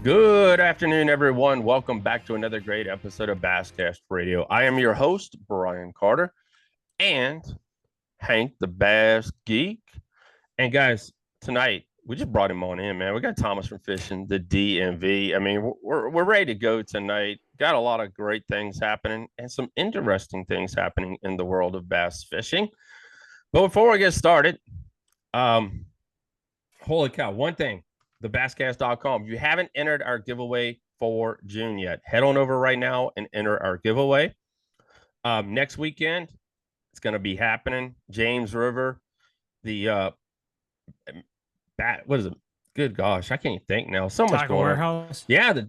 Good afternoon, everyone. Welcome back to another great episode of Basscast Radio. I am your host, Brian Carter, and Hank the Bass Geek. And guys, tonight we just brought him on in, man. We got Thomas from Fishing the DMV. I mean, we're ready to go tonight. Got a lot of great things happening and some interesting things happening in the world of bass fishing. But before we get started, holy cow! One thing. thebasscast.com. If you haven't entered our giveaway for June yet, head on over right now and enter our giveaway. Next weekend, it's going to be happening. James River, what is it? Good gosh, I can't even think now. So much going Warehouse. On. Yeah,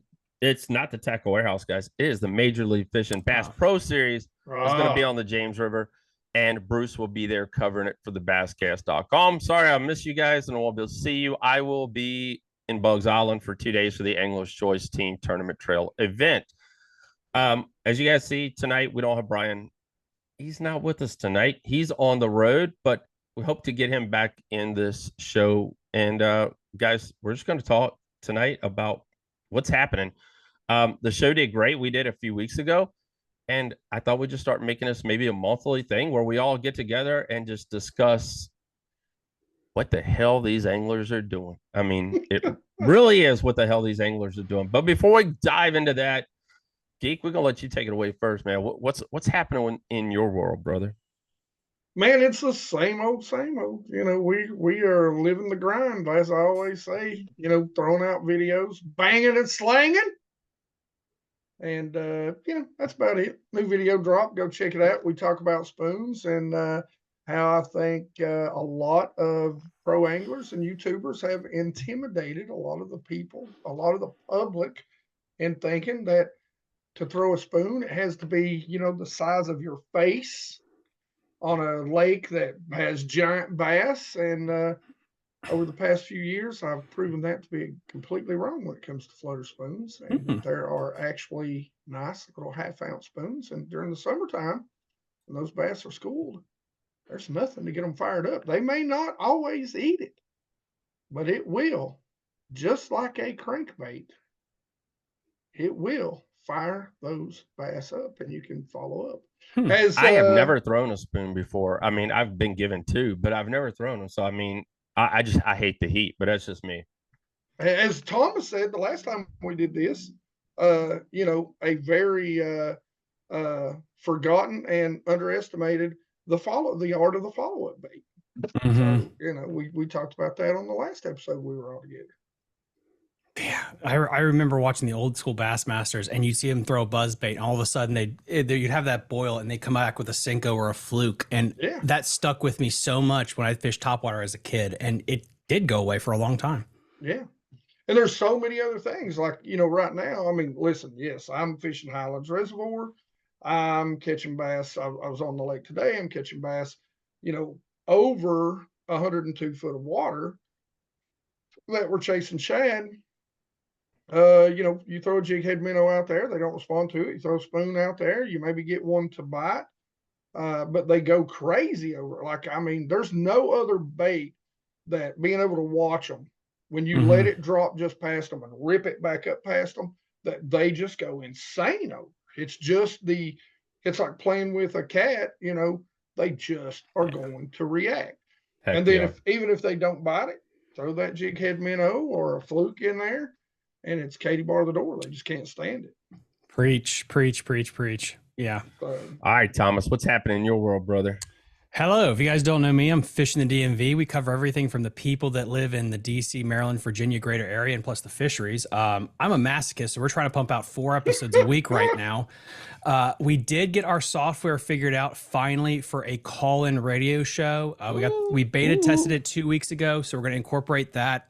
it's not the Tackle Warehouse, guys. It is the Major League Fishing Bass Pro Series. It's going to be on the James River. And Bruce will be there covering it for the basscast.com. Sorry, I miss you guys, and I won't be able to see you. I will be in Bugs Island for 2 days for the Angler's Choice Team Tournament Trail event. As you guys see tonight, we don't have Brian. He's not with us tonight. He's on the road, but we hope to get him back in this show. And guys, we're just going to talk tonight about what's happening. The show did great. We did a few weeks ago. And I thought we'd just start making this maybe a monthly thing where we all get together and just discuss what the hell these anglers are doing. I mean, it really is what the hell these anglers are doing. But before we dive into that, Geek, we're going to let you take it away first, man. What's happening in your world, brother? Man, it's the same old, same old. You know, we are living the grind, as I always say, throwing out videos, banging and slanging. And, that's about it. New video drop. Go check it out. We talk about spoons and how I think a lot of pro anglers and YouTubers have intimidated a lot of the people, a lot of the public, in thinking that to throw a spoon, it has to be, the size of your face on a lake that has giant bass. And over the past few years, I've proven that to be completely wrong when it comes to floater spoons. And there are actually nice little half-ounce spoons. And during the summertime, when those bass are schooled, there's nothing to get them fired up. They may not always eat it, but it will. Just like a crankbait, it will fire those bass up, and you can follow up. I have never thrown a spoon before. I mean, I've been given two, but I've never thrown them. So, I mean, I hate the heat, but that's just me. As Thomas said the last time we did this, a very forgotten and underestimated the art of the follow-up bait. Mm-hmm. So, we talked about that on the last episode we were all together. Yeah, I remember watching the old school Bassmasters, and you see them throw a buzz bait, and all of a sudden you'd have that boil, and they come back with a Senko or a fluke, and that stuck with me so much when I fished topwater as a kid, and it did go away for a long time. Yeah, and there's so many other things, like right now. I mean, listen, yes, I'm fishing Highlands Reservoir. I'm catching bass. I was on the lake today. I'm catching bass, over 102 foot of water that we're chasing shad. You throw a jig head minnow out there, they don't respond to it. You throw a spoon out there, you maybe get one to bite, but they go crazy over it. There's no other bait that being able to watch them when you let it drop just past them and rip it back up past them, that they just go insane over. It's like playing with a cat, they just are going to react. Heck, and then even if they don't bite it, throw that jig head minnow or a fluke in there, and it's Katie bar the door. They just can't stand it. Preach. Yeah. All right, Thomas, what's happening in your world, brother? Hello. If you guys don't know me, I'm Fishing the DMV. We cover everything from the people that live in the DC, Maryland, Virginia, greater area, and plus the fisheries. I'm a masochist, so we're trying to pump out 4 episodes a week right now. We did get our software figured out finally for a call-in radio show. We beta tested it 2 weeks ago, so we're going to incorporate that.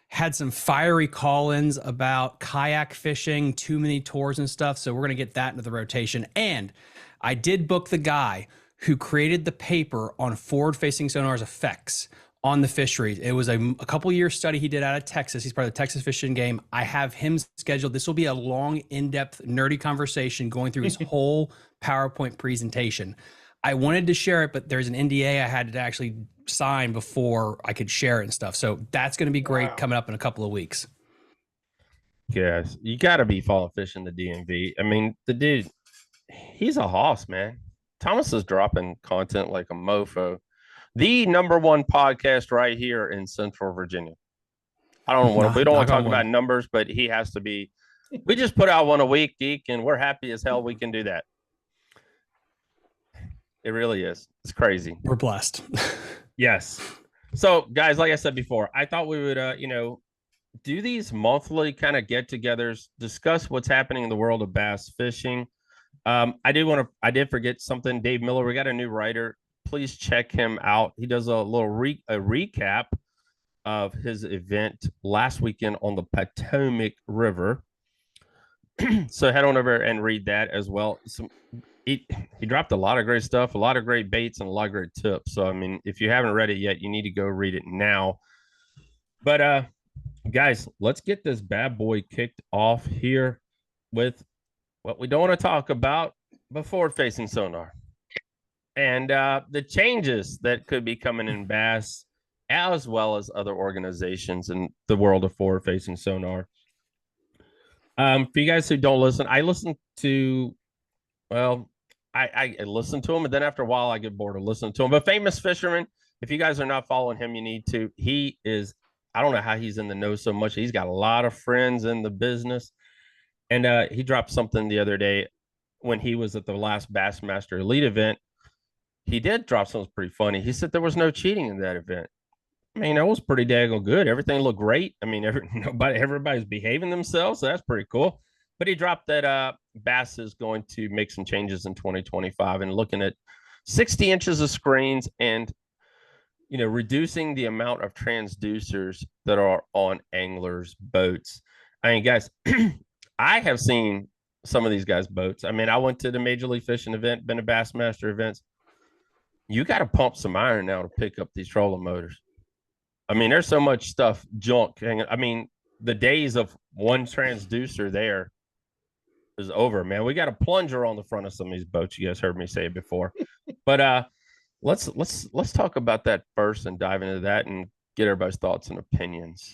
Had some fiery call-ins about kayak fishing, too many tours and stuff. So we're going to get that into the rotation. And I did book the guy who created the paper on forward-facing sonar's effects on the fisheries. It was a couple-year study he did out of Texas. He's part of the Texas Fishing Game. I have him scheduled. This will be a long, in-depth, nerdy conversation going through his whole PowerPoint presentation. I wanted to share it, but there's an NDA I had to actually sign before I could share it and stuff. So that's going to be great coming up in a couple of weeks. Yes, you got to be falling fish in the DMV. I mean, the dude, he's a hoss, man. Thomas is dropping content like a mofo. The number one podcast right here in Central Virginia. I don't want to. We don't want to talk about numbers, but he has to be. We just put out one a week, Geek, and we're happy as hell we can do that. It really is. It's crazy. We're blessed. Yes. So, guys, like I said before, I thought we would, do these monthly kind of get-togethers, discuss what's happening in the world of bass fishing. I did forget something. Dave Miller, we got a new writer. Please check him out. He does a little recap of his event last weekend on the Potomac River. So head on over and read that as well. He dropped a lot of great stuff, a lot of great baits, and a lot of great tips. So, I mean, if you haven't read it yet, you need to go read it now. But, guys, let's get this bad boy kicked off here with what we don't want to talk about, but forward-facing sonar. And the changes that could be coming in bass, as well as other organizations in the world of forward-facing sonar. For you guys who don't listen, I listen to, well, I listen to him, and then after a while, I get bored of listening to him. But Famous Fisherman, if you guys are not following him, you need to. He is, I don't know how he's in the know so much. He's got a lot of friends in the business. And he dropped something the other day when he was at the last Bassmaster Elite event. He did drop something pretty funny. He said there was no cheating in that event. I mean, that was pretty daggone good. Everything looked great. I mean, everybody's behaving themselves. So that's pretty cool. But he dropped that Bass is going to make some changes in 2025 and looking at 60 inches of screens and, reducing the amount of transducers that are on anglers' boats. I mean, guys, I have seen some of these guys' boats. I mean, I went to the Major League Fishing event, been to Bassmaster events. You got to pump some iron now to pick up these trolling motors. I mean, there's so much stuff, junk hanging. I mean, the days of one transducer there is over, man. We got a plunger on the front of some of these boats. You guys heard me say it before. But let's talk about that first and dive into that and get everybody's thoughts and opinions.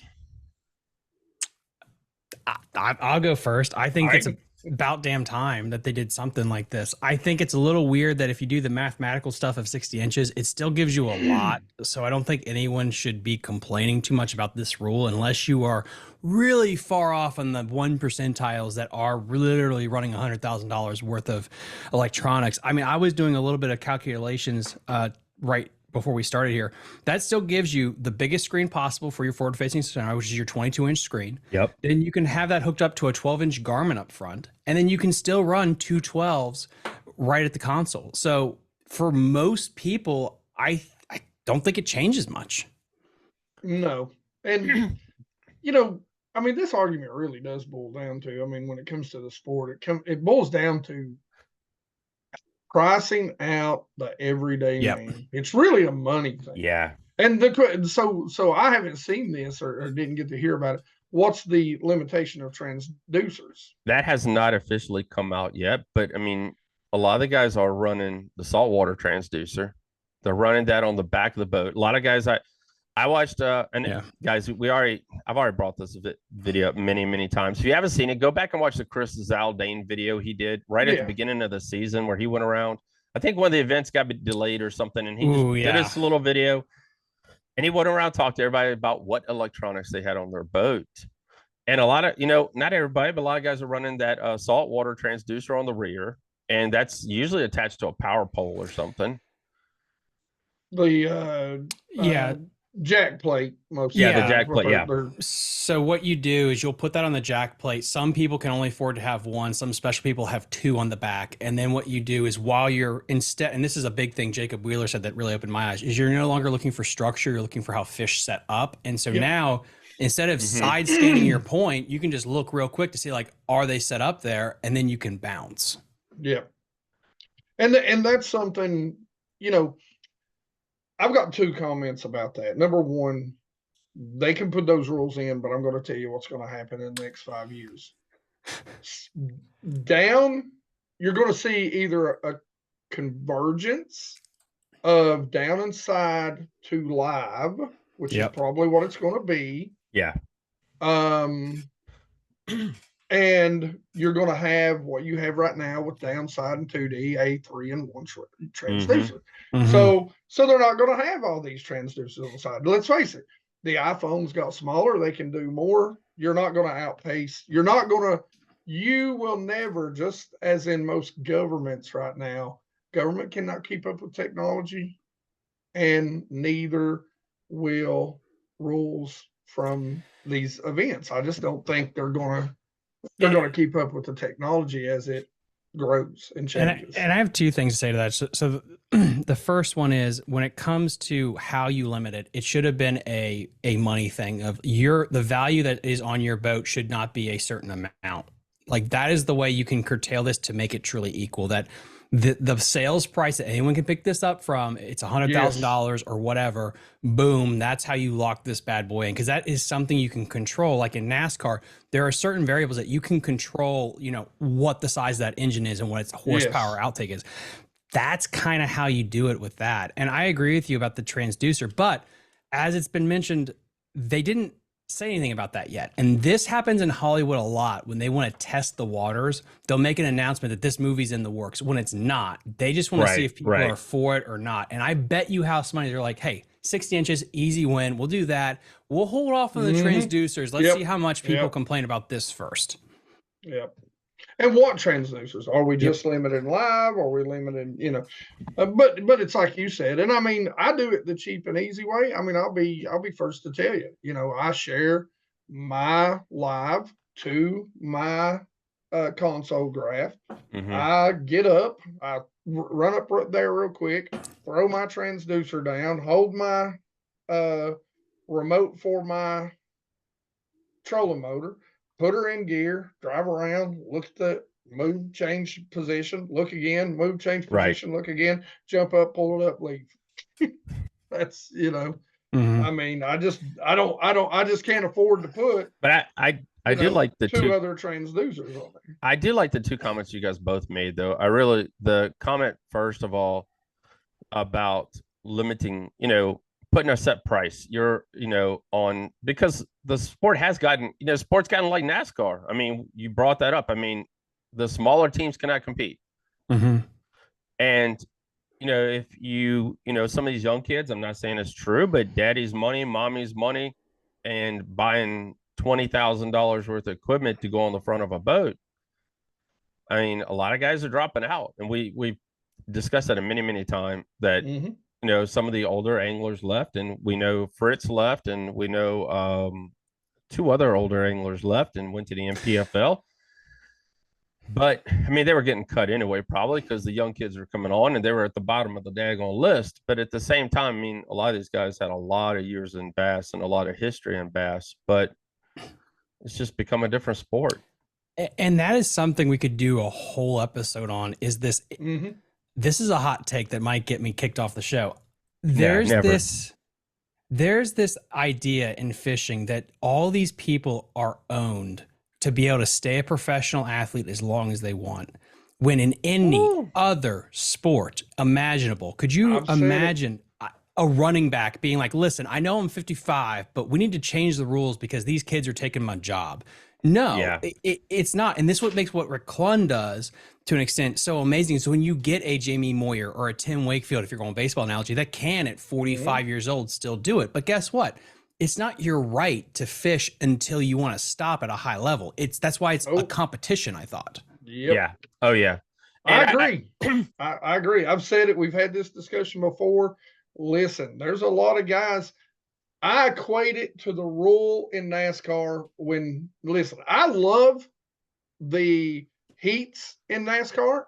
I'll go first. I think it's about damn time that they did something like this. I think it's a little weird that if you do the mathematical stuff of 60 inches, it still gives you a lot. So I don't think anyone should be complaining too much about this rule unless you are really far off on the 1 percentiles that are literally running $100,000 worth of electronics. I mean, I was doing a little bit of calculations right before we started here. That still gives you the biggest screen possible for your forward facing sonar, which is your 22-inch screen. Yep. Then you can have that hooked up to a 12-inch Garmin up front, and then you can still run two 12s right at the console. So for most people, I don't think it changes much. No. And I mean, this argument really does boil down to, I mean, when it comes to the sport, it boils down to pricing out the everyday man. It's really a money thing. Yeah. And so I haven't seen this or didn't get to hear about it. What's the limitation of transducers? That has not officially come out yet, but I mean, a lot of the guys are running the saltwater transducer. They're running that on the back of the boat. A lot of guys I watched guys, I've already brought this video up many times. If you haven't seen it, go back and watch the Chris Zaldane video he did right at the beginning of the season where he went around. I think one of the events got delayed or something, and he did this little video, and he went around, talked to everybody about what electronics they had on their boat. And a lot of, not everybody, but a lot of guys are running that saltwater transducer on the rear, and that's usually attached to a power pole or something. The jack plate mostly. The jack plate. So what you do is you'll put that on the jack plate. Some people can only afford to have one. Some special people have two on the back. And then what you do is while you're and this is a big thing Jacob Wheeler said that really opened my eyes, is you're no longer looking for structure. You're looking for how fish set up. And so now instead of side scanning your point, you can just look real quick to see are they set up there? And then you can bounce. Yeah. And that's something, I've got two comments about that. Number one, they can put those rules in, but I'm going to tell you what's going to happen in the next 5 years. Down, you're going to see either a convergence of down and side to live, which is probably what it's going to be. Yeah. And you're going to have what you have right now with downside and 2D, a 3-in-1 transducer. So they're not going to have all these transducers on the side. Let's face it, the iPhones got smaller. They can do more. You're not going to outpace. You will never, just as in most governments right now, government cannot keep up with technology, and neither will rules from these events. I just don't think they're going to keep up with the technology as it grows and changes. And I have two things to say to that. So the first one is, when it comes to how you limit it, it should have been a money thing of the value that is on your boat should not be a certain amount. Like, that is the way you can curtail this to make it truly equal. That the sales price that anyone can pick this up from, it's $100,000 or whatever. Boom, that's how you lock this bad boy in, because that is something you can control. Like in NASCAR, there are certain variables that you can control. You know what the size of that engine is and what its horsepower outtake is. That's kind of how you do it with that. And I agree with you about the transducer, but as it's been mentioned, they didn't say anything about that yet. And this happens in Hollywood a lot. When they want to test the waters, they'll make an announcement that this movie's in the works when it's not. They just want to see if people are for it or not. And I bet you house money, they're like, hey, 60 inches, easy win. We'll do that. We'll hold off on the transducers. Let's see how much people complain about this first. Yep. And what transducers? Are we just limited live? Are we limited, but it's like you said, and I mean, I do it the cheap and easy way. I mean, I'll be first to tell you, I share my live to my console graph. I get up, I run up right there real quick, throw my transducer down, hold my remote for my trolling motor, put her in gear, drive around, look at the move, change position, look again, move, change position, look again, jump up, pull it up, leave. That's, I mean, I just can't afford to put. But I do like the two other transducers on there. I do like the two comments you guys both made, though. The comment, first of all, about limiting, putting a set price, because the sport has gotten, sport's gotten like NASCAR. I mean, you brought that up. I mean, the smaller teams cannot compete. And, if some of these young kids, I'm not saying it's true, but daddy's money, mommy's money, and buying $20,000 worth of equipment to go on the front of a boat. I mean, a lot of guys are dropping out, and we've discussed that many, many times that, some of the older anglers left, and we know Fritz left, and we know two other older anglers left and went to the MPFL. But I mean, they were getting cut anyway, probably because the young kids were coming on and they were at the bottom of the daggone list. But at the same time, I mean, a lot of these guys had a lot of years in bass and a lot of history in bass, but it's just become a different sport. And that is something we could do a whole episode on. Is this? This is a hot take that might get me kicked off the show. There's this idea in fishing that all these people are owned to be able to stay a professional athlete as long as they want. When in any other sport imaginable, could you imagine a running back being like, listen, I know I'm 55, but we need to change the rules because these kids are taking my job. No, it's not. And this is what makes what Rick Clunn does to an extent so amazing. So when you get a Jamie Moyer or a Tim Wakefield, if you're going baseball analogy, that can at 45 years old still do it. But guess what? It's not your right to fish until you want to stop at a high level. That's why it's a competition, I thought. Yeah. Oh, yeah. I agree. I agree. I've said it. We've had this discussion before. Listen, there's a lot of guys. I equate it to the rule in NASCAR listen, I love the heats in NASCAR.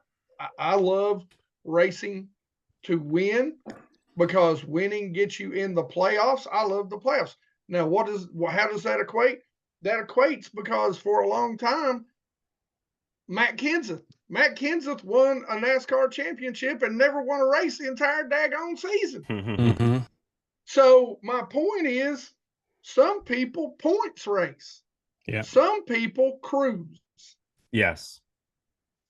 I love racing to win because winning gets you in the playoffs. I love the playoffs. Now, how does that equate? That equates because for a long time, Matt Kenseth won a NASCAR championship and never won a race the entire daggone season. So my point is, some people points race. Yeah. Some people cruise. Yes.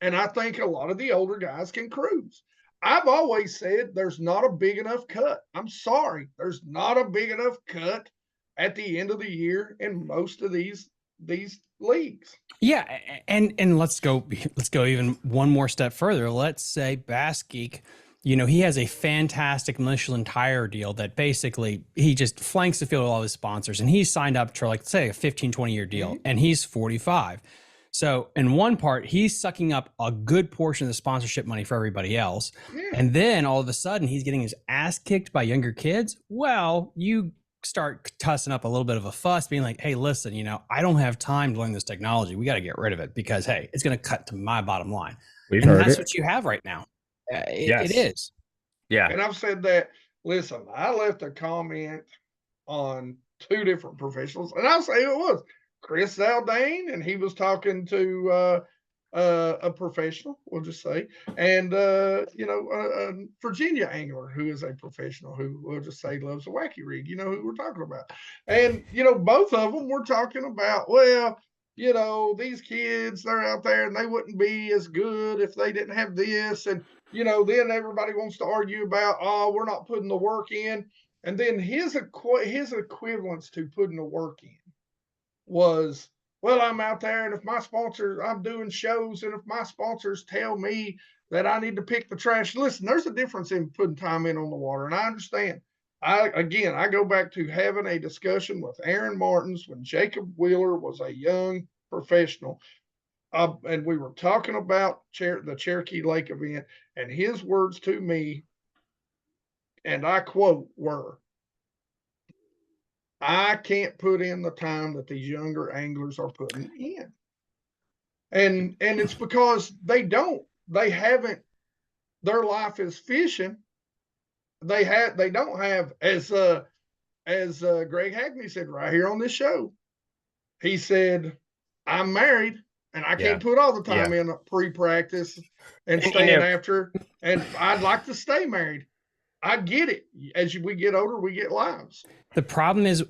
And I think a lot of the older guys can cruise. I've always said there's not a big enough cut. I'm sorry. There's not a big enough cut at the end of the year in most of these these leagues. Yeah, and let's go even one more step further. Let's say Bass Geek, he has a fantastic Michelin tire deal that basically he just flanks the field with all his sponsors, and he's signed up to, like, say, a 15, 20-year deal, and he's 45. So in one part, he's sucking up a good portion of the sponsorship money for everybody else. Yeah. And then all of a sudden he's getting his ass kicked by younger kids. Well, you start tussing up a little bit of a fuss, being like, hey, listen, I don't have time to learn this technology. We got to get rid of it because, hey, it's going to cut to my bottom line. And that's what you have right now. It is. Yeah. And I've said that, listen, I left a comment on 2 different professionals, and I'll say who it was. Chris Zaldane, and he was talking to a professional, we'll just say, and a Virginia angler who is a professional who, we'll just say, loves a wacky rig. You know who we're talking about. And both of them were talking about, well, these kids, they're out there and they wouldn't be as good if they didn't have this. And then everybody wants to argue about, oh, we're not putting the work in. And then his equivalence to putting the work in was, well, I'm out there, and if my sponsors, I'm doing shows, and if my sponsors tell me that I need to pick the trash, listen, there's a difference in putting time in on the water, and I understand. I go back to having a discussion with Aaron Martins when Jacob Wheeler was a young professional, and we were talking about the Cherokee Lake event, and his words to me, and I quote, were, I can't put in the time that these younger anglers are putting in. And it's because they haven't, their life is fishing. They don't have, as Greg Hackney said right here on this show, he said, I'm married and I can't put all the time in pre-practice and staying after, and I'd like to stay married. I get it. As we get older, we get lives. The problem is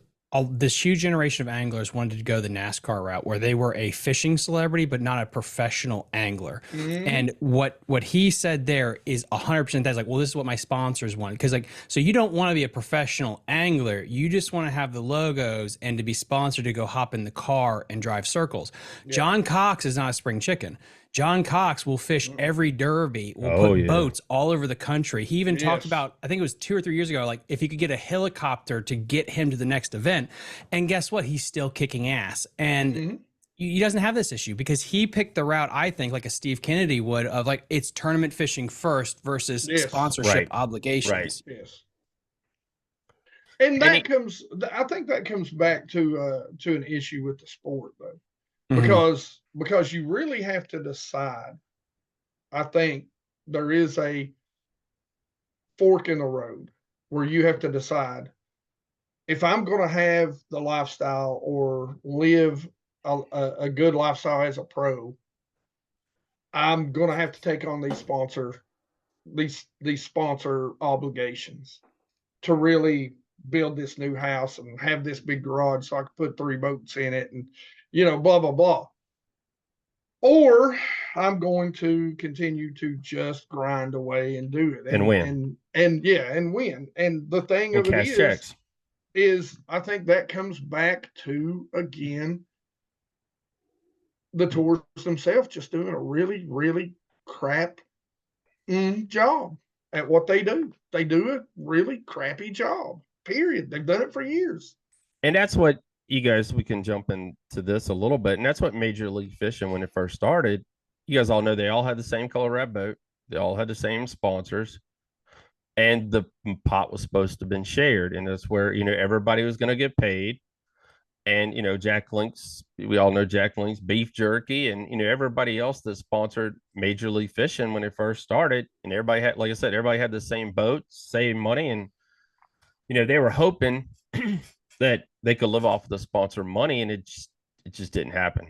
this huge generation of anglers wanted to go the NASCAR route where they were a fishing celebrity, but not a professional angler. Mm-hmm. And what he said there is 100% that's like, well, this is what my sponsors want. Because so you don't want to be a professional angler. You just want to have the logos and to be sponsored to go hop in the car and drive circles. Yeah. John Cox is not a spring chicken. John Cox will fish every derby, will put boats all over the country. He even talked about, I think it was 2 or 3 years ago, like if he could get a helicopter to get him to the next event. And guess what? He's still kicking ass. And he doesn't have this issue because he picked the route, I think, like a Steve Kennedy would, of like it's tournament fishing first versus sponsorship obligations. Right. Yes. And I think that comes back to an issue with the sport, though. Because you really have to decide. I think there is a fork in the road where you have to decide if I'm going to have the lifestyle or live a good lifestyle as a pro, I'm going to have to take on these sponsor obligations to really build this new house and have this big garage so I can put 3 boats in it and, blah, blah, blah. Or I'm going to continue to just grind away and do it and win. And win. And the thing of it is I think that comes back to, again, the tours themselves just doing a really, really crap job at what they do. They do a really crappy job, period. They've done it for years. And that's what you guys, we can jump into this a little bit. And that's what Major League Fishing, when it first started, you guys all know they all had the same color red boat. They all had the same sponsors. And the pot was supposed to have been shared. And that's where, everybody was going to get paid. And, Jack Link's, we all know Jack Link's beef jerky and, everybody else that sponsored Major League Fishing when it first started. And everybody had, like I said, everybody had the same boat, same money. And, they were hoping that they could live off of the sponsor money, and it just didn't happen.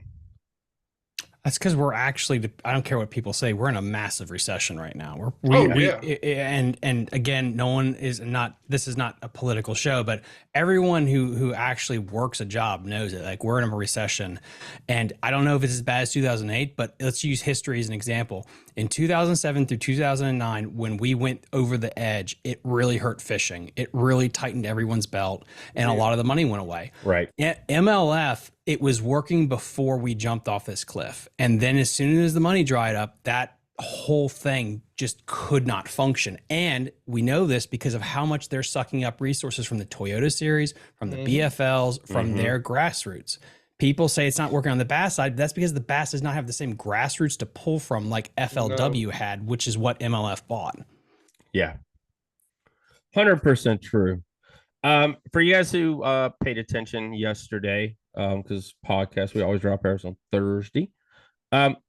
That's because we're actually, I don't care what people say, we're in a massive recession right now. And again, this is not a political show, but everyone who actually works a job knows it. Like, we're in a recession, and I don't know if it's as bad as 2008, but let's use history as an example. In 2007 through 2009, when we went over the edge, it really hurt fishing. It really tightened everyone's belt, and a lot of the money went away. Right. MLF, it was working before we jumped off this cliff. And then as soon as the money dried up, that whole thing just could not function. And we know this because of how much they're sucking up resources from the Toyota series, from the BFLs, from their grassroots. People say it's not working on the bass side, but that's because the bass does not have the same grassroots to pull from like FLW had, which is what MLF bought. Yeah. 100% true. For you guys who paid attention yesterday, because podcast, we always drop ours on Thursday.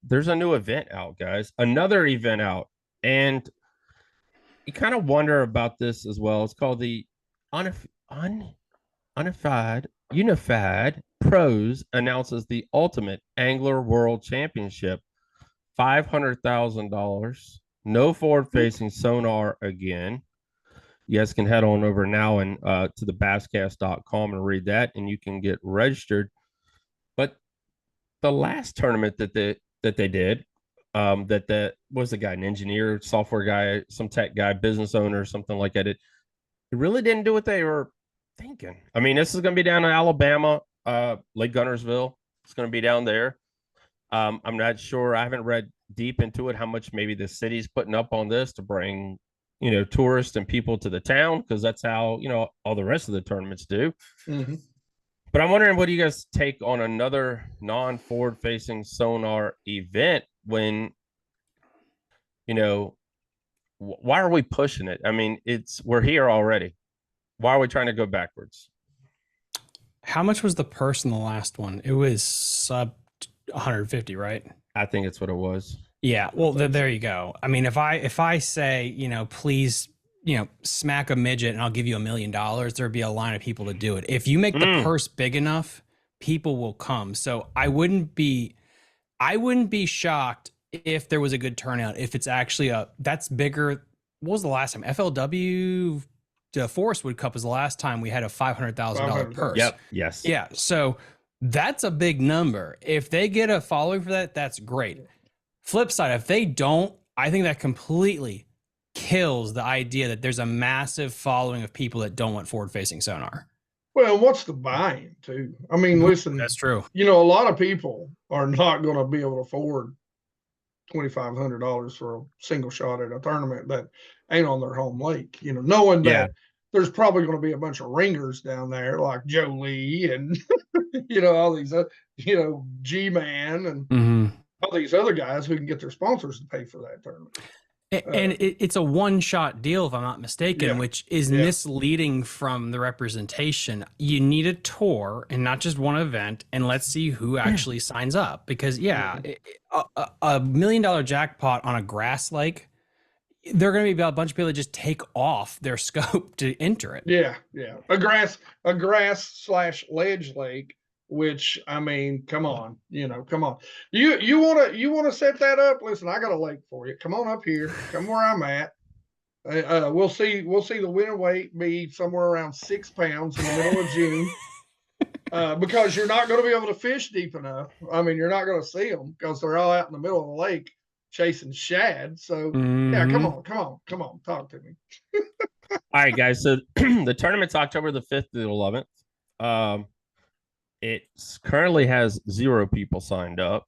There's a new event out, guys. Another event out. And you kind of wonder about this as well. It's called the Unified Pros announces the Ultimate Angler World Championship. $500,000. No forward-facing sonar again. You guys can head on over now and to the basscast.com and read that, and you can get registered. But the last tournament that they did, that was the guy, an engineer, software guy, some tech guy, business owner, something like that. It really didn't do what they were thinking. I mean, this is going to be down in Alabama, Lake Gunnersville. It's going to be down there. I'm not sure. I haven't read deep into it, how much maybe the city's putting up on this to bring, tourists and people to the town, because that's how, all the rest of the tournaments do. Mm-hmm. But I'm wondering, what do you guys take on another non-forward facing sonar event when, why are we pushing it? I mean, we're here already. Why are we trying to go backwards? How much was the purse in the last one? It was sub 150, right? I think it's what it was. Yeah. Well, there you go. I mean, if I say, please, smack a midget and I'll give you $1 million, there'd be a line of people to do it. If you make the purse big enough, people will come. So I wouldn't be shocked if there was a good turnout. If it's actually that's bigger. What was the last time? FLW, the Forestwood Cup was the last time we had a $500,000 purse. Yep. Yes. Yeah. So that's a big number. If they get a following for that, that's great. Flip side, if they don't, I think that completely kills the idea that there's a massive following of people that don't want forward-facing sonar. Well, what's the buy-in too? I mean, listen, that's true. A lot of people are not going to be able to afford $2,500 for a single shot at a tournament that ain't on their home lake. Knowing that there's probably going to be a bunch of ringers down there like Joe Lee and all these G-Man and all these other guys who can get their sponsors to pay for that tournament. And it's a one-shot deal, if I'm not mistaken, which is misleading from the representation. You need a tour and not just one event, and let's see who actually signs up. Because, a $1 million jackpot on a grass lake, there are going to be a bunch of people that just take off their scope to enter it. Yeah. A grass/ledge lake. Which, I mean, come on, come on. You want to set that up? Listen, I got a lake for you. Come on up here. Come where I'm at. We'll see the winter weight be somewhere around 6 pounds in the middle of June. Because you're not going to be able to fish deep enough. I mean, you're not going to see them because they're all out in the middle of the lake chasing shad. So yeah, come on, talk to me. All right, guys. So the tournament's October the 5th to the 11th. It currently has 0 people signed up,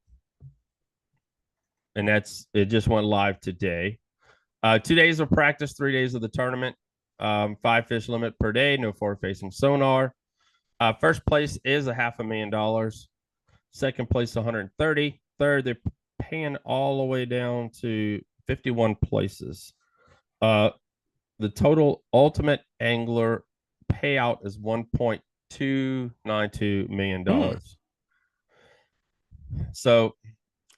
and it just went live today. 2 days of practice, 3 days of the tournament, 5 fish limit per day, no forward-facing sonar. First place is $500,000. Second place, 130. Third, they're paying all the way down to 51 places. The total ultimate angler payout is $1.292 million. So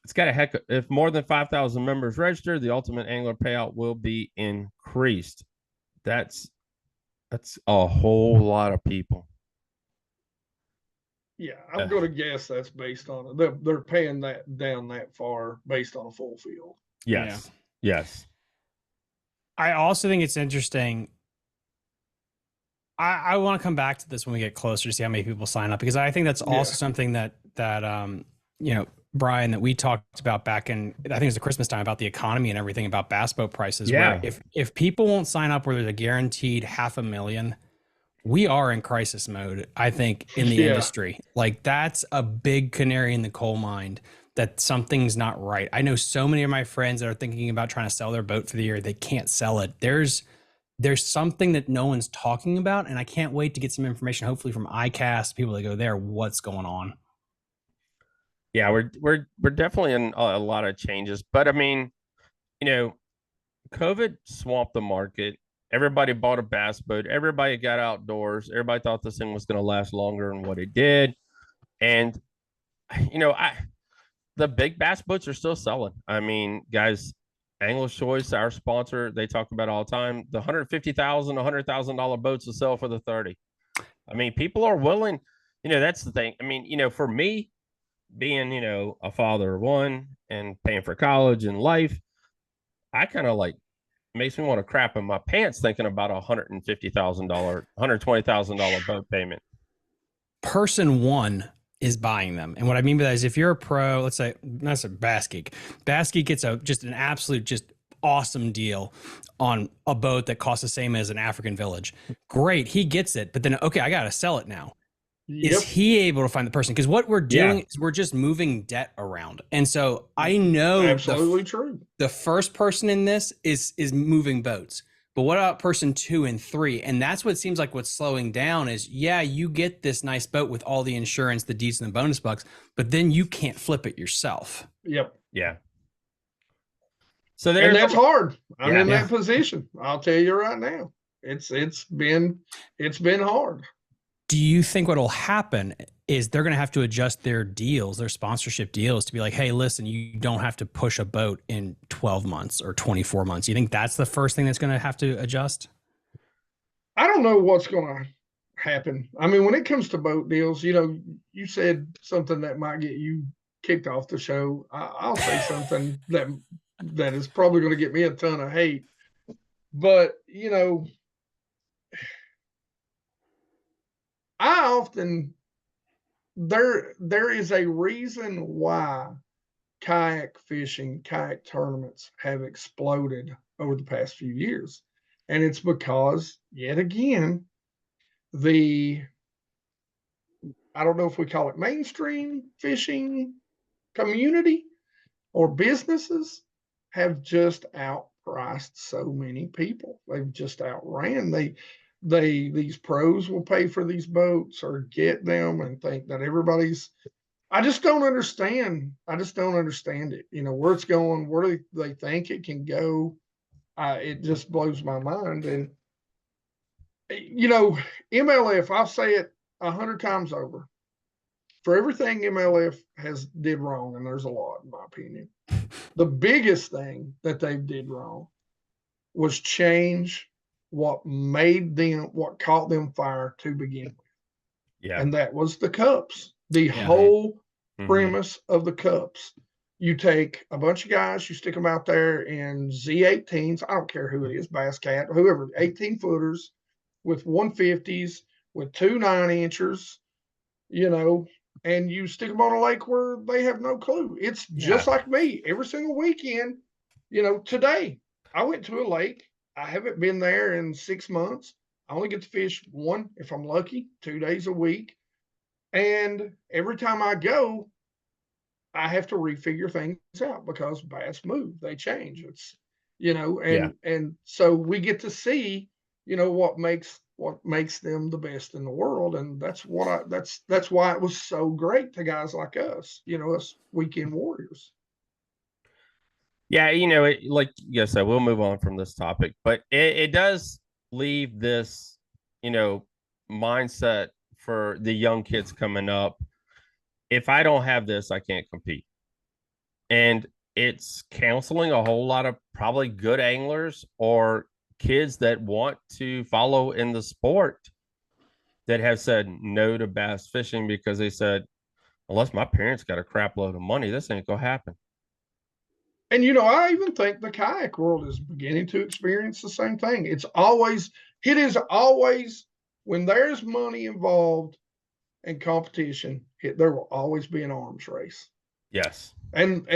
it's got if more than 5,000 members register, the ultimate angler payout will be increased. That's a whole lot of people. Yeah, I'm going to guess that's based on they're paying that down that far based on a full field. Yes. Yes. I also think it's interesting. I want to come back to this when we get closer to see how many people sign up, because I think that's also something that Brian, that we talked about back in, I think it was the Christmas time, about the economy and everything about bass boat prices. Yeah. Where if people won't sign up where there's a guaranteed 500,000, we are in crisis mode, I think, in the industry. Like, that's a big canary in the coal mine, that something's not right. I know so many of my friends that are thinking about trying to sell their boat for the year. They can't sell it. There's something that no one's talking about, and I can't wait to get some information, hopefully from ICAST, people that go there, what's going on. Yeah, we're definitely in a lot of changes, but I mean, COVID swamped the market. Everybody bought a bass boat. Everybody got outdoors. Everybody thought this thing was going to last longer than what it did. And the big bass boats are still selling. I mean, guys, Angler's Choice, our sponsor, they talk about all the time. The $150,000, $100,000 boats will sell for the 30. I mean, people are willing. That's the thing. I mean, for me, being a father of one and paying for college and life, I kind of like makes me want to crap in my pants thinking about $150,000, $120,000 boat payment. Person one is buying them. And what I mean by that is, if you're a pro, let's say, that's a Bass Geek. Bass Geek gets just an absolute, just awesome deal on a boat that costs the same as an African Village. Great. He gets it. But then, okay, I got to sell it now. Yep. Is he able to find the person? Because what we're doing is we're just moving debt around. And so I know absolutely true. The first person in this is moving boats. But what about person 2 and 3? And that's what seems like what's slowing down is, you get this nice boat with all the insurance, the deeds, and the bonus bucks, but then you can't flip it yourself. Yep. Yeah. So that's hard. I'm in that position. I'll tell you right now. It's been hard. Do you think what will happen is they're going to have to adjust their deals, their sponsorship deals, to be like, hey, listen, you don't have to push a boat in 12 months or 24 months. You think that's the first thing that's going to have to adjust? I don't know what's going to happen. I mean, when it comes to boat deals, you said something that might get you kicked off the show. I'll say something that is probably going to get me a ton of hate. But, I often, there is a reason why kayak fishing, kayak tournaments have exploded over the past few years. And it's because, yet again, I don't know if we call it mainstream fishing community or businesses, have just outpriced so many people. They've just outran. These pros will pay for these boats or get them and think that everybody's. I just don't understand. It. Where it's going, where they think it can go. It just blows my mind. And MLF, I'll say it 100 times over. For everything MLF did wrong, and there's a lot in my opinion, the biggest thing that they did wrong was change what caught them fire to begin with. Yeah. And that was the cups. The whole premise of the cups. You take a bunch of guys, you stick them out there in Z18s. I don't care who it is, Bass Cat, whoever, 18 footers with 150s, with 2 9-inchers, and you stick them on a lake where they have no clue. It's just like me every single weekend. Today I went to a lake. I haven't been there in 6 months. I only get to fish one, if I'm lucky, 2 days a week. And every time I go, I have to refigure things out because bass move, they change. It's, and so we get to see, what makes them the best in the world. And that's why it was so great to guys like us, us weekend warriors. Yeah, like you said, we'll move on from this topic, but it does leave this, mindset for the young kids coming up. If I don't have this, I can't compete. And it's counseling a whole lot of probably good anglers or kids that want to follow in the sport that have said no to bass fishing because they said, unless my parents got a crap load of money, this ain't gonna happen. And, I even think the kayak world is beginning to experience the same thing. It is always, when there's money involved and competition, there will always be an arms race. Yes. And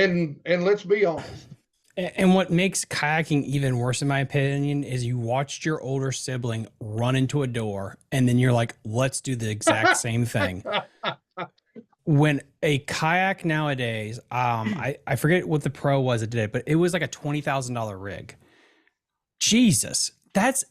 let's be honest. And what makes kayaking even worse, in my opinion, is you watched your older sibling run into a door, and then you're like, let's do the exact same thing. When a kayak nowadays, I forget what the pro was that did it, but it was like a $20,000 rig. Jesus, that's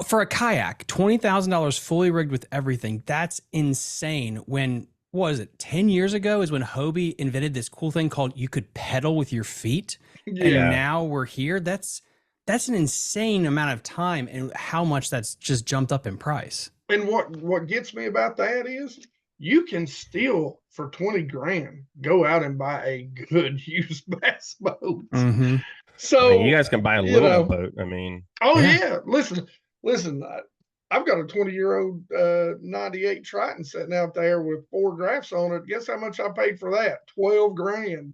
for a kayak, $20,000 fully rigged with everything. That's insane. When, what was it, 10 years ago is when Hobie invented this cool thing called you could pedal with your feet. And now we're here. That's an insane amount of time and how much that's just jumped up in price. And what gets me about that is you can still, for 20 grand, go out and buy a good used bass boat. Mm-hmm. So I mean, you guys can buy a little boat. I mean, yeah. Listen. I've got a 20-year-old 98 Triton sitting out there with 4 drafts on it. Guess how much I paid for that? 12 grand.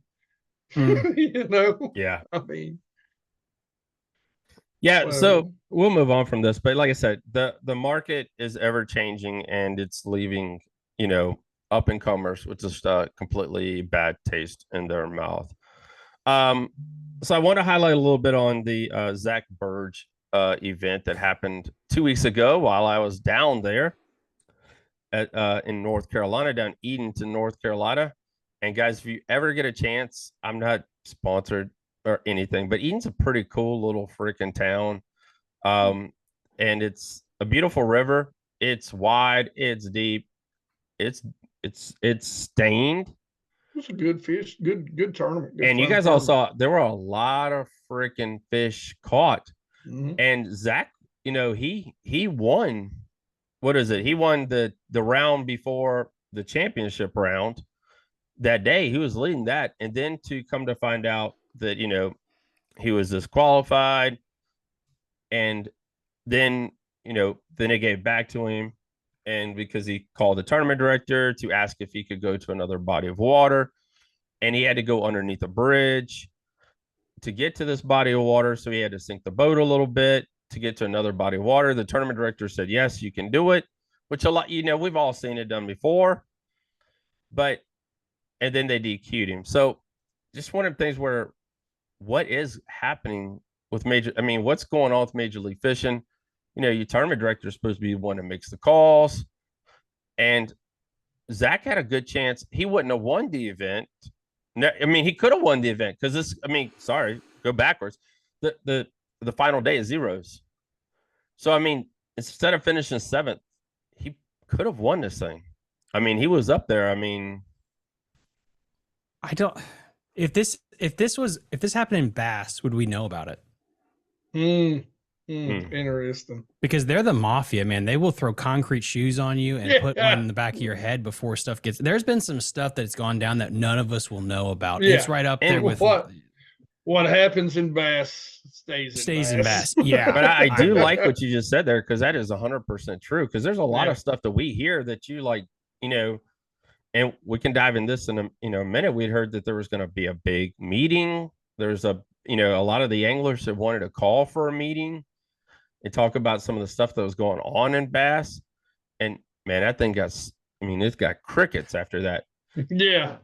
You know? Yeah. I mean, yeah. So we'll move on from this, but like I said, the market is ever changing, and it's leaving, you know, up and comers with just completely bad taste in their mouth. So I want to highlight a little bit on the Zach Burge event that happened 2 weeks ago while I was down there at in North Carolina, down Edenton, North Carolina. And guys, if you ever get a chance, I'm not sponsored or anything, but Eden's a pretty cool little freaking town. And it's a beautiful river. It's wide, it's deep, it's stained. it was a good fish, good tournament. And you guys all saw there were a lot of freaking fish caught. Mm-hmm. And Zach, you know, he won. What is it? He won the round before the championship round that day. He was leading that, and then to come to find out that, you know, he was disqualified, and then, you know, then they gave back to him, and because he called the tournament director to ask if he could go to another body of water, and he had to go underneath a bridge to get to this body of water. So he had to sink the boat a little bit to get to another body of water. The tournament director said, yes, you can do it, which a lot, you know, we've all seen it done before, but, and then they DQ'd him. So just one of the things where, what is happening with what's going on with Major League Fishing? You know, your tournament director is supposed to be the one that makes the calls. And Zach had a good chance. He wouldn't have won the event. No, I mean, he could have won the event because this, I mean, sorry, go backwards. The final day is zeros. So, I mean, instead of finishing 7th, he could have won this thing. I mean, he was up there. I mean, I don't, if this happened in Bass, would we know about it? Interesting. Because they're the mafia, man. They will throw concrete shoes on you and put one in the back of your head before stuff gets. There's been some stuff that's gone down that none of us will know about. Yeah. It's right up there with what happens in Bass stays in Bass. Yeah, but I do like what you just said there, because that is 100% true. Because there's a lot of stuff that we hear that you like, you know, and we can dive in this in a minute. We'd heard that there was going to be a big meeting. There's a lot of the anglers that wanted to call for a meeting and talk about some of the stuff that was going on in Bass. And man, that thing it's got crickets after that. Yeah.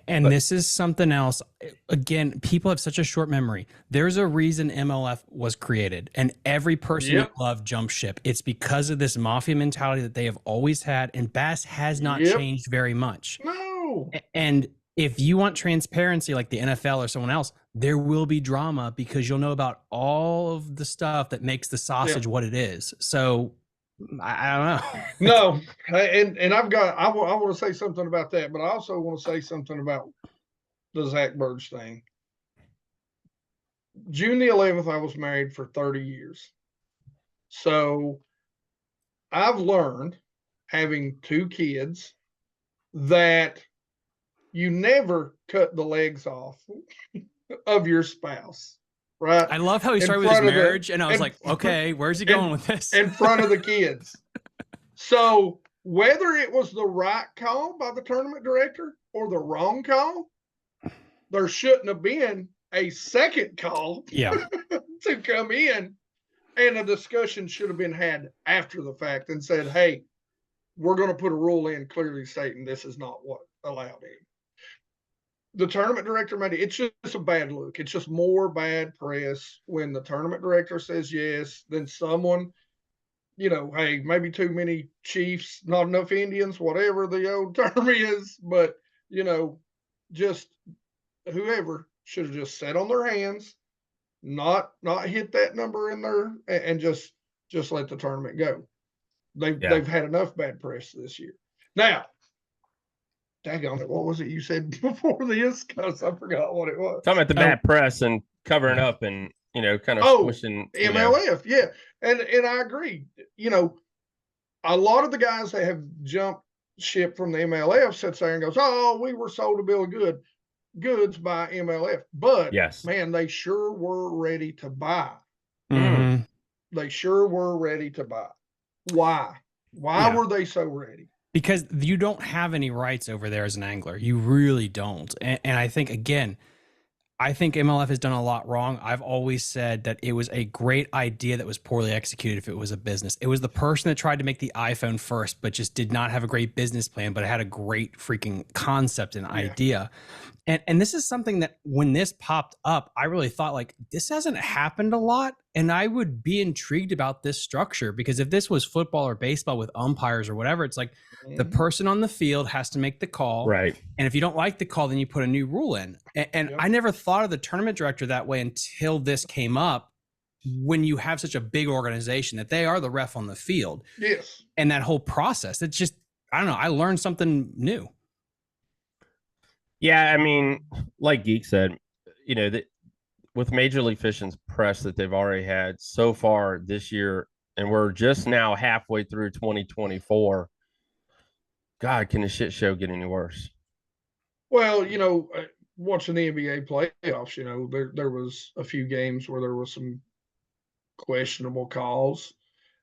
And this is something else. Again, people have such a short memory. There's a reason MLF was created, and every person that loved jump ship. It's because of this mafia mentality that they have always had, and Bass has not changed very much. No. And if you want transparency like the NFL or someone else, there will be drama because you'll know about all of the stuff that makes the sausage what it is. So I don't know. No, and I want to say something about that, but I also want to say something about the Zach Burge thing. June the 11th, I was married for 30 years. So I've learned, having 2 kids, that you never cut the legs off of your spouse. Right. I love how he started with his marriage, and I was like, okay, where's he going with this? In front of the kids. So whether it was the right call by the tournament director or the wrong call, there shouldn't have been a second call to come in, and a discussion should have been had after the fact and said, hey, we're going to put a rule in clearly stating this is not what allowed in. the tournament director made it. It's just a bad look. It's just more bad press when the tournament director says yes, then someone, hey, maybe too many Chiefs, not enough Indians, whatever the old term is, but just whoever should have just sat on their hands, not hit that number in there, and just let the tournament go. They've had enough bad press this year. Now, daggone it, what was it you said before this? Because I forgot what it was. Talking about the bad press and covering up and kind of squishing MLF, yeah, and I agree. A lot of the guys that have jumped ship from the MLF sits there and goes, "Oh, we were sold a bill of goods by MLF," but yes, man, they sure were ready to buy. Mm-hmm. They sure were ready to buy. Why? Why were they so ready? Because you don't have any rights over there as an angler. You really don't. And I think, again, MLF has done a lot wrong. I've always said that it was a great idea that was poorly executed if it was a business. It was the person that tried to make the iPhone first, but just did not have a great business plan, but it had a great freaking concept and idea. And this is something that when this popped up, I really thought, like, this hasn't happened a lot. And I would be intrigued about this structure, because if this was football or baseball with umpires or whatever, it's like the person on the field has to make the call. Right. And if you don't like the call, then you put a new rule in. And I never thought of the tournament director that way until this came up, when you have such a big organization that they are the ref on the field. Yes. And that whole process, it's just, I don't know, I learned something new. Yeah, I mean, like Geek said, with Major League Fishing's press that they've already had so far this year, and we're just now halfway through 2024, God, can the shit show get any worse? Well, watching the NBA playoffs, there was a few games where there was some questionable calls.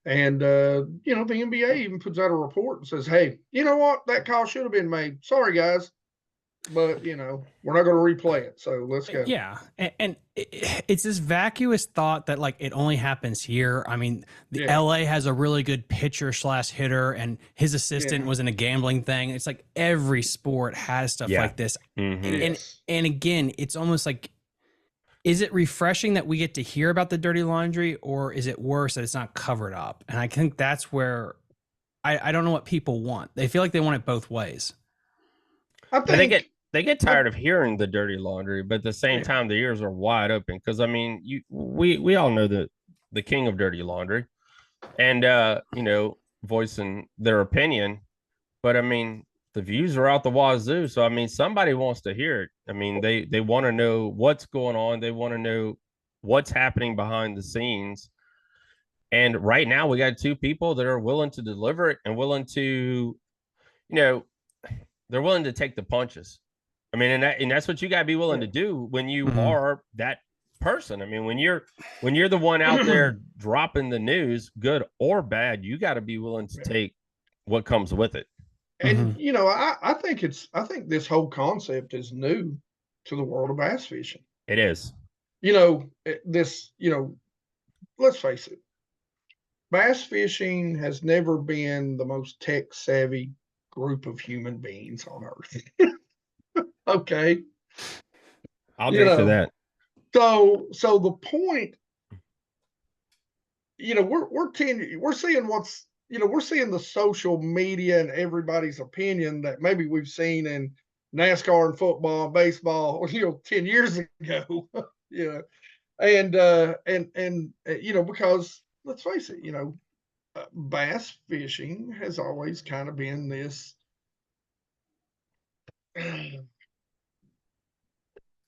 And, the NBA even puts out a report and says, hey, you know what? That call should have been made. Sorry, guys. But, we're not going to replay it. So let's go. Yeah. And it's this vacuous thought that, like, it only happens here. I mean, the LA has a really good pitcher / hitter, and his assistant was in a gambling thing. It's like every sport has stuff like this. Mm-hmm. And again, it's almost like, is it refreshing that we get to hear about the dirty laundry, or is it worse that it's not covered up? And I think that's where I don't know what people want. They feel like they want it both ways. I think they get tired of hearing the dirty laundry, but at the same time, the ears are wide open. Because I mean, we all know the king of dirty laundry, and voicing their opinion. But I mean, the views are out the wazoo. So I mean, somebody wants to hear it. I mean, they want to know what's going on. They want to know what's happening behind the scenes. And right now, we got two people that are willing to deliver it and willing to, they're willing to take the punches. I mean, and that's what you got to be willing to do when you are that person. I mean, when you're the one out there dropping the news, good or bad, you got to be willing to take what comes with it. And I think this whole concept is new to the world of bass fishing. It is. Let's face it. Bass fishing has never been the most tech savvy group of human beings on earth. Okay. I'll drink to that. So the point, we're seeing we're seeing the social media and everybody's opinion that maybe we've seen in NASCAR and football and baseball, 10 years ago. Because let's face it, bass fishing has always kind of been this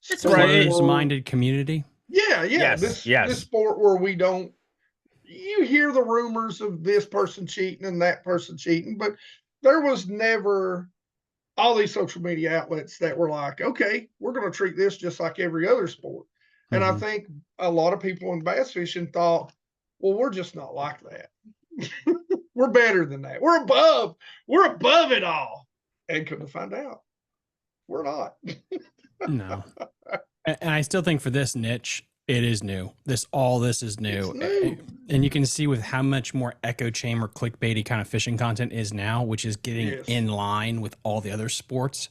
sports-minded community. Yeah. Yes, this sport where you hear the rumors of this person cheating and that person cheating, but there was never all these social media outlets that were like, okay, we're going to treat this just like every other sport. And I think a lot of people in bass fishing thought, well, we're just not like that. We're better than that. We're above it all. And couldn't find out we're not. No. And I still think for this niche, it is new. This is new. And you can see with how much more echo chamber clickbaity kind of fishing content is now, which is getting in line with all the other sports.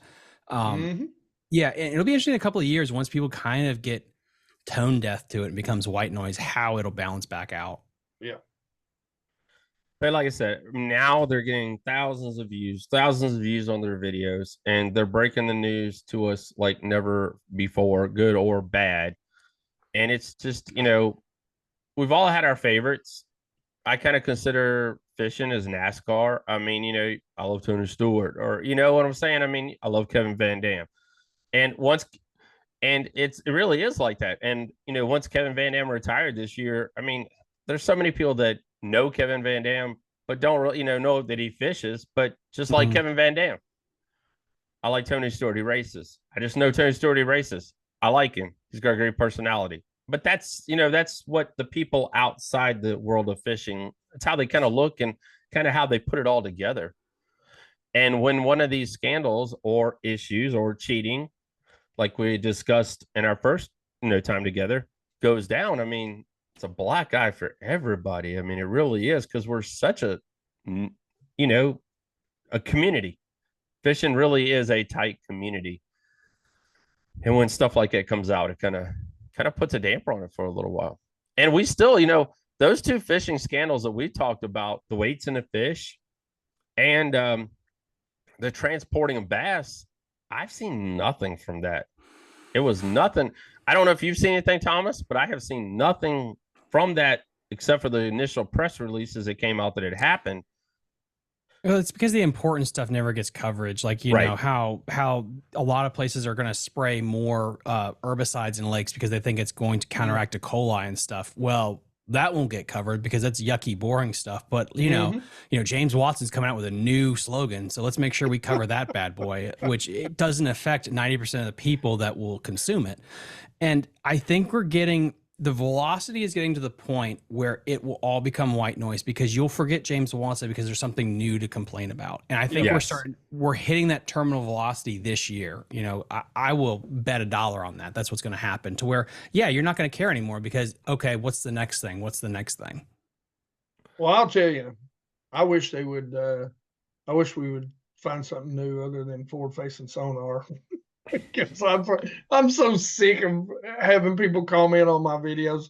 Yeah, and it'll be interesting in a couple of years once people kind of get tone deaf to it and becomes white noise, how it'll balance back out. Yeah. But like I said, now they're getting thousands of views on their videos, and they're breaking the news to us like never before, good or bad. And it's just, we've all had our favorites. I kind of consider fishing as NASCAR. I mean, I love Tony Stewart, or you know what I'm saying? I mean, I love Kevin Van Dam. And it really is like that. And once Kevin Van Dam retired this year, I mean, there's so many people that know Kevin Van Dam, but don't really, know that he fishes. But just like Kevin Van Dam, I like Tony Stewart. He races. I just know Tony Stewart. He races. I like him. He's got a great personality. But that's what the people outside the world of fishing, it's how they kind of look and kind of how they put it all together. And when one of these scandals or issues or cheating, like we discussed in our first time together, goes down, I mean, it's a black eye for everybody. I mean, it really is, because we're such a community. Fishing really is a tight community. And when stuff like that comes out, it kind of puts a damper on it for a little while. And we still, those two fishing scandals that we talked about, the weights in the fish and the transporting of bass, I've seen nothing from that. It was nothing. I don't know if you've seen anything, Thomas, but I have seen nothing from that except for the initial press releases that came out that it happened. Well, it's because the important stuff never gets coverage. Like, you know, how a lot of places are going to spray more herbicides in lakes because they think it's going to counteract E. coli and stuff. Well, that won't get covered because that's yucky, boring stuff. But, you know, James Watson's coming out with a new slogan. So let's make sure we cover that bad boy, which it doesn't affect 90% of the people that will consume it. And I think the velocity is getting to the point where it will all become white noise because you'll forget James Watson because there's something new to complain about. And I think we're hitting that terminal velocity this year. You know, I will bet $1 on that. That's what's going to happen to where, you're not going to care anymore because, okay, what's the next thing? What's the next thing? Well, I'll tell you, I wish we would find something new other than forward facing sonar. Because I'm so sick of having people comment on my videos.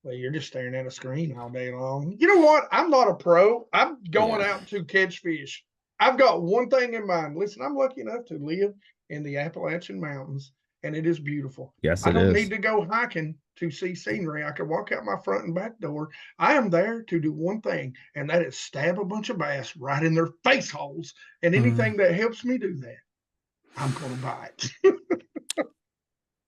Well, you're just staring at a screen all day long. You know what? I'm not a pro. I'm going out to catch fish. I've got one thing in mind. Listen, I'm lucky enough to live in the Appalachian Mountains, and it is beautiful. Yes, I don't need to go hiking to see scenery. I can walk out my front and back door. I am there to do one thing, and that is stab a bunch of bass right in their face holes. And anything that helps me do that, I'm going to buy it.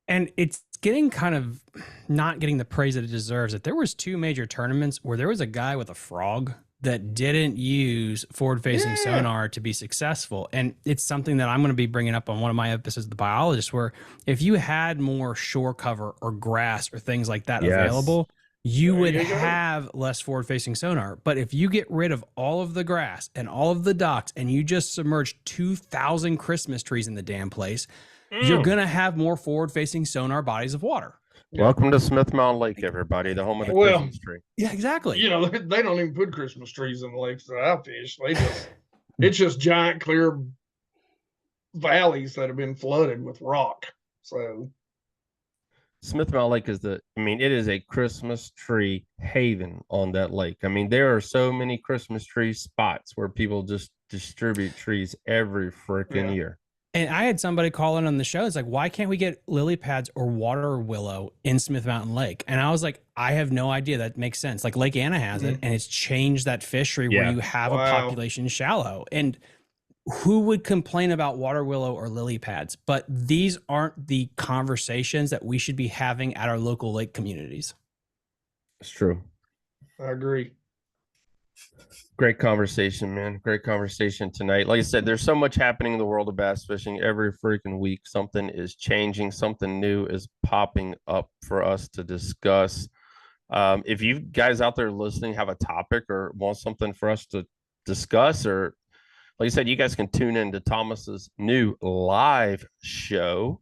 And it's getting kind of not getting the praise that it deserves. That there was 2 major tournaments where there was a guy with a frog that didn't use forward-facing sonar to be successful. And it's something that I'm going to be bringing up on one of my episodes of The Biologist, where if you had more shore cover or grass or things like that available, you would have less forward-facing sonar. But if you get rid of all of the grass and all of the docks and you just submerge 2,000 Christmas trees in the damn place, you're going to have more forward-facing sonar bodies of water. Welcome to Smith Mountain Lake, everybody, the home of the Christmas tree. Yeah, exactly. You know, they don't even put Christmas trees in the lakes that I fish. It's just giant clear valleys that have been flooded with rock. So Smith Mountain Lake it is a Christmas tree haven on that lake. I mean, there are so many Christmas tree spots where people just distribute trees every freaking year. And I had somebody call in on the show. It's like, why can't we get lily pads or water willow in Smith Mountain Lake? And I was like, I have no idea. That makes sense. Like Lake Anna has it, and it's changed that fishery where you have a population shallow. And who would complain about water willow or lily pads? But these aren't the conversations that we should be having at our local lake communities. It's true. I agree. Great conversation, man. Great conversation tonight. Like I said, there's so much happening in the world of bass fishing every freaking week. Something is changing. Something new is popping up for us to discuss. If you guys out there listening have a topic or want something for us to discuss, or like I said, you guys can tune in to Thomas's new live show.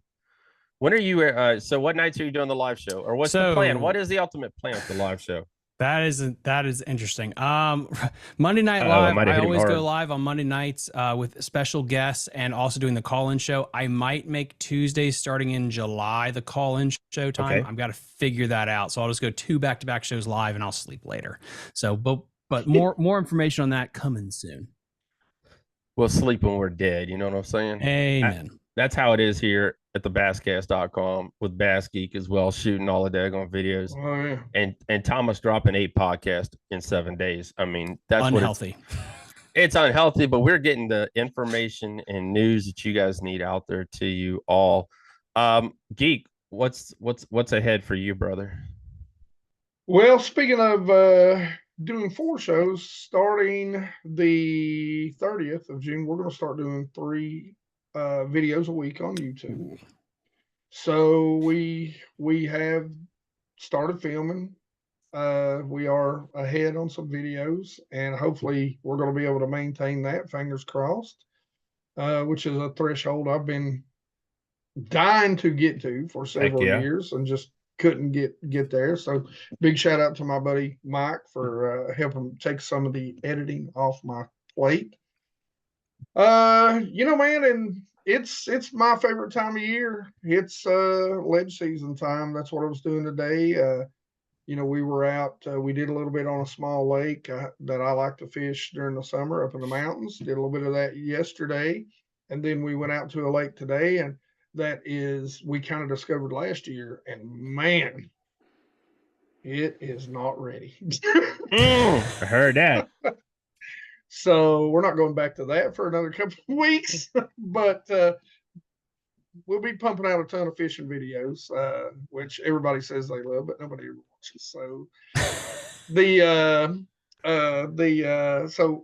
When are you? So what nights are you doing the live show, or what's the plan? What is the ultimate plan for the live show? That is interesting. Monday Night Live. I always go live on Monday nights with special guests and also doing the call-in show. I might make Tuesdays starting in July the call-in show time. Okay. I've got to figure that out. So I'll just go 2 back-to-back shows live and I'll sleep later. So, but more information on that coming soon. We'll sleep when we're dead. You know what I'm saying? Amen. That's how it is here at the basscast.com with Bass Geek as well, shooting all the daggone videos. Oh, yeah. And Thomas dropping 8 podcasts in 7 days. I mean, that's unhealthy. It's unhealthy, but we're getting the information and news that you guys need out there to you all. Geek, what's ahead for you, brother? Well, speaking of doing 4 shows, starting the 30th of June, we're going to start doing 3 videos a week on YouTube. So we have started filming. We are ahead on some videos, and hopefully we're going to be able to maintain that, fingers crossed, which is a threshold I've been dying to get to for several years and just couldn't get there. So big shout out to my buddy Mike for helping take some of the editing off my plate. You know, man, and it's my favorite time of year. It's ledge season time. That's what I was doing today. You know, we were out, we did a little bit on a small lake that I like to fish during the summer up in the mountains. Did a little bit of that yesterday. And then we went out to a lake today, and that is, we kind of discovered last year, and man, it is not ready. I heard that. So we're not going back to that for another couple of weeks, but we'll be pumping out a ton of fishing videos, which everybody says they love, but nobody ever watches. So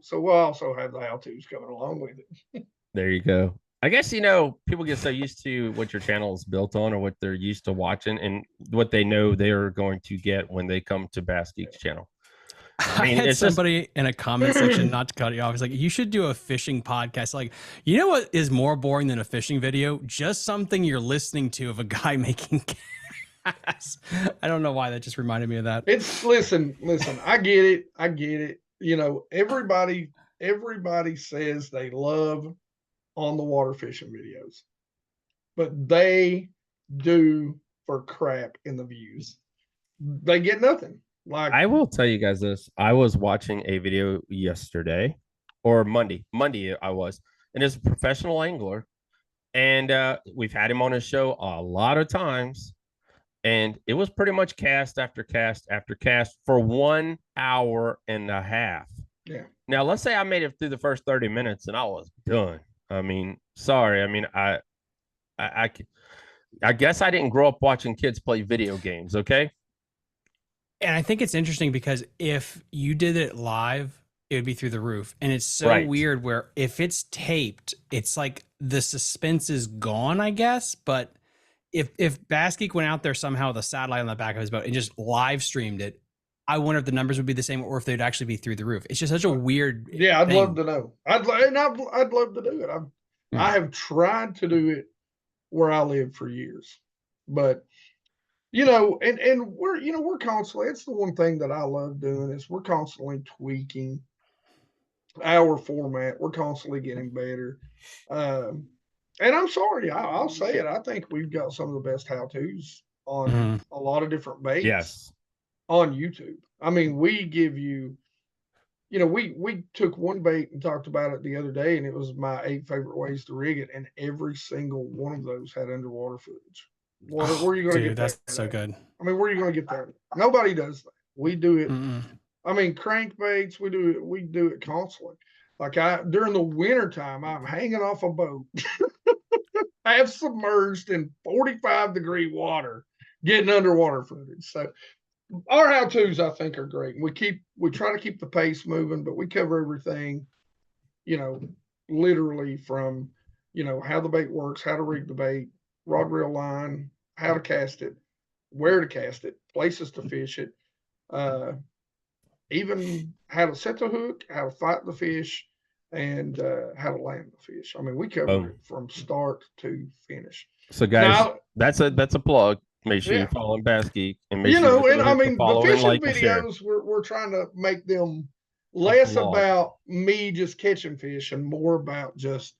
so we'll also have the how-tos coming along with it. There you go. I guess, you know, people get so used to what your channel is built on or what they're used to watching and what they know they're going to get when they come to Bass Geek's channel. I mean, had somebody in a comment section, not to cut you off, he's like, you should do a fishing podcast. Like, you know what is more boring than a fishing video? Just something you're listening to of a guy making gas. I don't know why that just reminded me of that. It's listen, I get it. You know, everybody says they love on the water fishing videos, but they do for crap in the views. They get nothing. Like, I will tell you guys this. I was watching a video yesterday or Monday I was, and it's a professional angler, and we've had him on his show a lot of times, and it was pretty much cast after cast after cast for 1 hour and a half. Yeah. Now let's say I made it through the first 30 minutes and I was done. I mean, sorry. I mean, I guess I didn't grow up watching kids play video games. Okay. And I think it's interesting because if you did it live, it would be through the roof. And it's so weird where if it's taped, it's like the suspense is gone, I guess. But if Bass Geek went out there somehow with a satellite on the back of his boat and just live streamed it, I wonder if the numbers would be the same or if they'd actually be through the roof. It's just such a weird I'd love to know. I'd love to do it. I have tried to do it where I live for years, but you know, and we're constantly, it's the one thing that I love doing is we're constantly tweaking our format. We're constantly getting better. And I'm sorry, I'll say it. I think we've got some of the best how-tos on a lot of different baits on YouTube. I mean, we give you, you know, we took one bait and talked about it the other day, and it was my 8 favorite ways to rig it. And every single one of those had underwater footage. Where are you going to get that? That's so good. I mean, where are you going to get that? Nobody does that. We do it. I mean, crankbaits, we do it constantly. Like during the winter time, I'm hanging off a boat, half submerged in 45-degree water, getting underwater footage. So our how-tos, I think, are great. We try to keep the pace moving, but we cover everything, you know, literally from, you know, how the bait works, how to rig the bait, rod reel line, how to cast it, where to cast it, places to fish it, even how to set the hook, how to fight the fish, and how to land the fish. I mean, we cover it from start to finish. So guys, that's a plug. Make sure Yeah. you follow Bass Geek, and make You sure know, you and I hit the mean, the follow and fishing like and share. videos, we're trying to make them less vlog. about me just catching fish and more about just,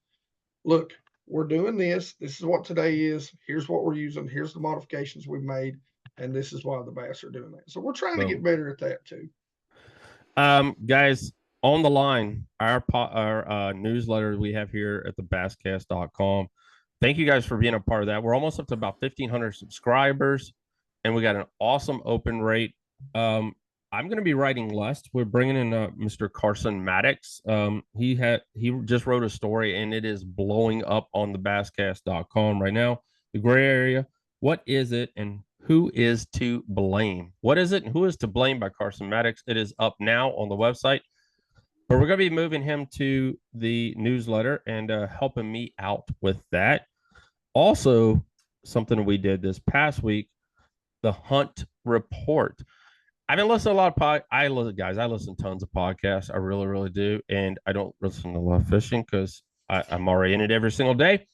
look, we're doing this. This is what today is. Here's what we're using. Here's the modifications we've made, and this is why the bass are doing that. So we're trying to get better at that too. Guys, on the line, our newsletter we have here at the basscast.com. Thank you guys for being a part of that. We're almost up to about 1,500 subscribers, and we got an awesome open rate. I'm going to be writing less. We're bringing in Mr. Carson Maddox. He just wrote a story, and it is blowing up on the basscast.com right now. The gray area. What is it, and who is to blame? What is it, and who is to blame by Carson Maddox? It is up now on the website. But we're going to be moving him to the newsletter and helping me out with that. Also, something we did this past week, the Hunt Report. I've been listening to a lot of I listen tons of podcasts. I really, really do. And I don't listen to a lot of fishing because I'm already in it every single day.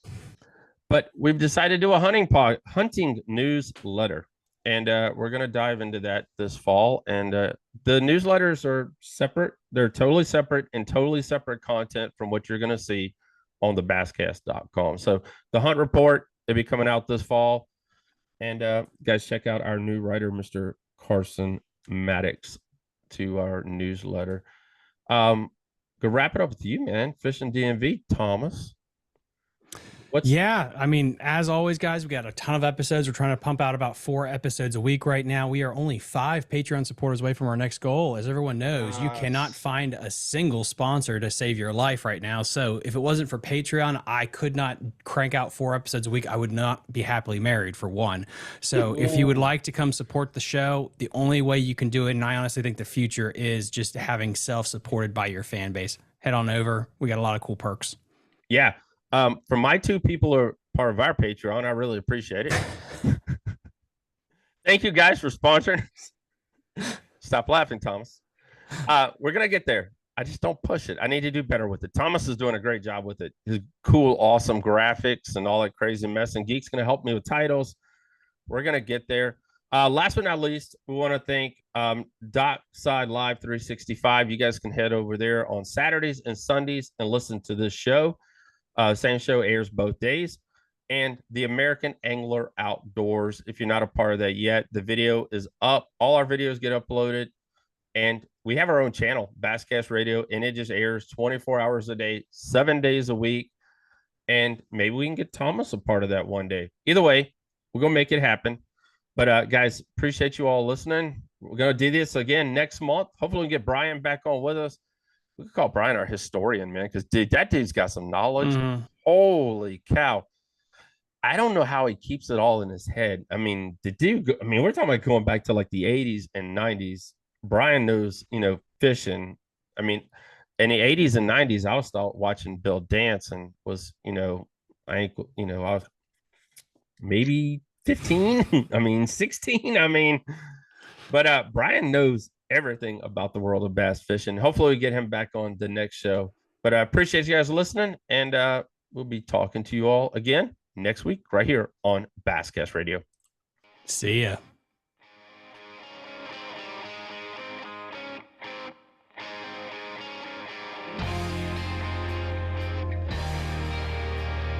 But we've decided to do a hunting newsletter. And we're going to dive into that this fall. And the newsletters are separate. They're totally separate and totally separate content from what you're going to see on the basscast.com. So the Hunt Report, it'll be coming out this fall. And guys, check out our new writer, Mr. Carson Maddox, to our newsletter. Go wrap it up with you, man. Fishing DMV, Thomas. Yeah, I mean, as always, guys, we got a ton of episodes. We're trying to pump out about 4 episodes a week right now. We are only 5 Patreon supporters away from our next goal. As everyone knows, you cannot find a single sponsor to save your life right now. So if it wasn't for Patreon, I could not crank out 4 episodes a week. I would not be happily married, for one. So if you would like to come support the show, the only way you can do it, and I honestly think the future is just having self-supported by your fan base. Head on over. We got a lot of cool perks. Yeah. For my 2 people who are part of our Patreon, I really appreciate it. Thank you guys for sponsoring. Stop laughing, Thomas. We're going to get there. I just don't push it. I need to do better with it. Thomas is doing a great job with it. His cool, awesome graphics and all that crazy mess. And Geek's going to help me with titles. We're going to get there. Last but not least, we want to thank Dockside Live 365. You guys can head over there on Saturdays and Sundays and listen to this show. Same show airs both days. And the American Angler Outdoors. If you're not a part of that yet, the video is up. All our videos get uploaded. And we have our own channel, Basscast Radio, and it just airs 24 hours a day, 7 days a week. And maybe we can get Thomas a part of that one day. Either way, we're going to make it happen. But guys, appreciate you all listening. We're going to do this again next month. Hopefully we can get Brian back on with us. We could call Brian our historian, man, because that dude's got some knowledge. Holy cow. I don't know how he keeps it all in his head. I mean, we're talking about going back to like the 80s and 90s. Brian knows, fishing. I mean, in the 80s and 90s, I was watching Bill dance and was, I was maybe 15. 16. But Brian knows everything about the world of bass fishing. Hopefully we get him back on the next show. But I appreciate you guys listening, and we'll be talking to you all again next week right here on Basscast Radio. See ya.